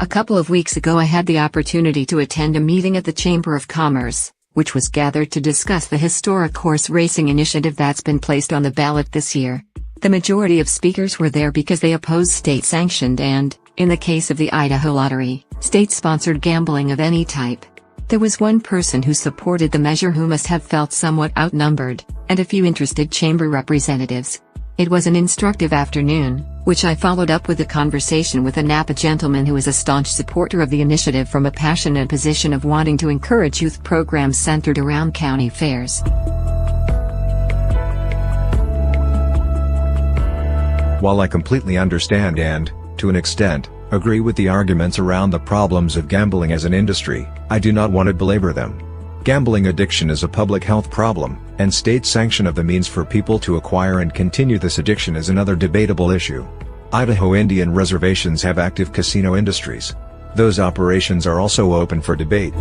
A couple of weeks ago I had the opportunity to attend a meeting at the Chamber of Commerce, which was gathered to discuss the historic horse racing initiative that's been placed on the ballot this year. The majority of speakers were there because they oppose state-sanctioned and, in the case of the Idaho Lottery, state-sponsored gambling of any type. There was one person who supported the measure who must have felt somewhat outnumbered, and a few interested chamber representatives. It was an instructive afternoon, which I followed up with a conversation with a Napa gentleman who is a staunch supporter of the initiative from a passionate position of wanting to encourage youth programs centered around county fairs. While I completely understand and, to an extent, agree with the arguments around the problems of gambling as an industry, I do not want to belabor them. Gambling addiction is a public health problem, and state sanction of the means for people to acquire and continue this addiction is another debatable issue. Idaho Indian reservations have active casino industries. Those operations are also open for debate.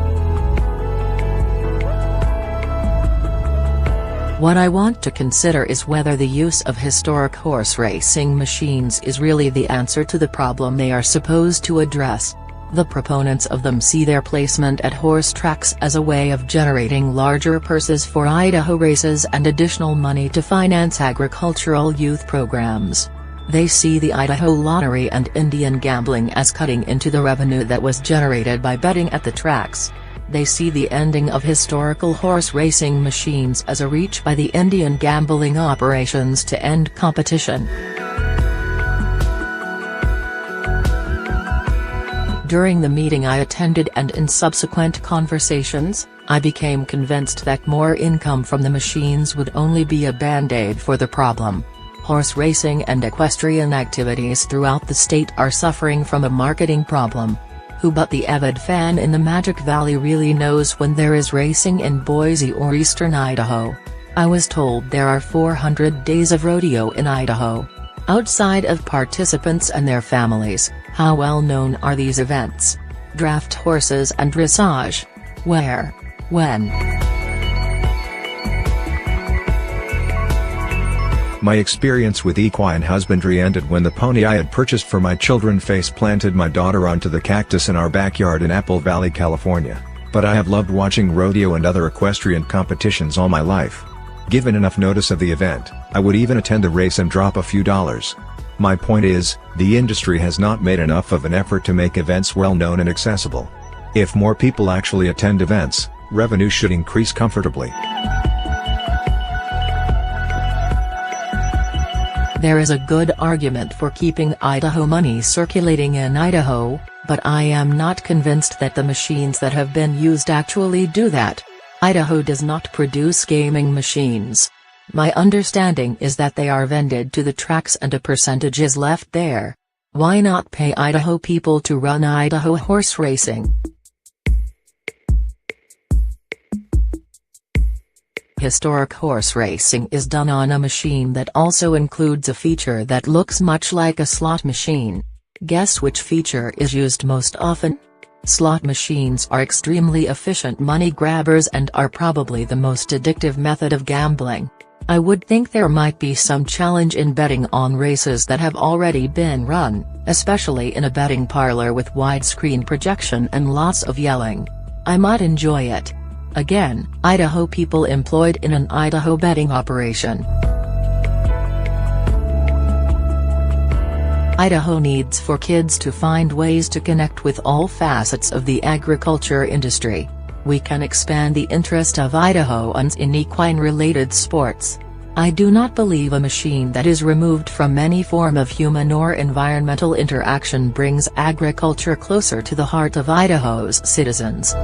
What I want to consider is whether the use of historic horse racing machines is really the answer to the problem they are supposed to address. The proponents of them see their placement at horse tracks as a way of generating larger purses for Idaho races and additional money to finance agricultural youth programs. They see the Idaho Lottery and Indian gambling as cutting into the revenue that was generated by betting at the tracks. They see the ending of historical horse racing machines as a reach by the Indian gambling operations to end competition. During the meeting I attended and in subsequent conversations, I became convinced that more income from the machines would only be a band-aid for the problem. Horse racing and equestrian activities throughout the state are suffering from a marketing problem. Who but the avid fan in the Magic Valley really knows when there is racing in Boise or eastern Idaho? I was told there are 400 days of rodeo in Idaho. Outside of participants and their families, how well known are these events? Draft horses and dressage. Where? When? My experience with equine husbandry ended when the pony I had purchased for my children face-planted my daughter onto the cactus in our backyard in Apple Valley, California. But I have loved watching rodeo and other equestrian competitions all my life. Given enough notice of the event, I would even attend the race and drop a few dollars. My point is, the industry has not made enough of an effort to make events well known and accessible. If more people actually attend events, revenue should increase comfortably. There is a good argument for keeping Idaho money circulating in Idaho, but I am not convinced that the machines that have been used actually do that. Idaho does not produce gaming machines. My understanding is that they are vended to the tracks and a percentage is left there. Why not pay Idaho people to run Idaho horse racing? Historic horse racing is done on a machine that also includes a feature that looks much like a slot machine. Guess which feature is used most often? Slot machines are extremely efficient money grabbers and are probably the most addictive method of gambling. I would think there might be some challenge in betting on races that have already been run, especially in a betting parlor with widescreen projection and lots of yelling. I might enjoy it. Again, Idaho people employed in an Idaho betting operation. Idaho needs for kids to find ways to connect with all facets of the agriculture industry. We can expand the interest of Idahoans in equine-related sports. I do not believe a machine that is removed from any form of human or environmental interaction brings agriculture closer to the heart of Idaho's citizens.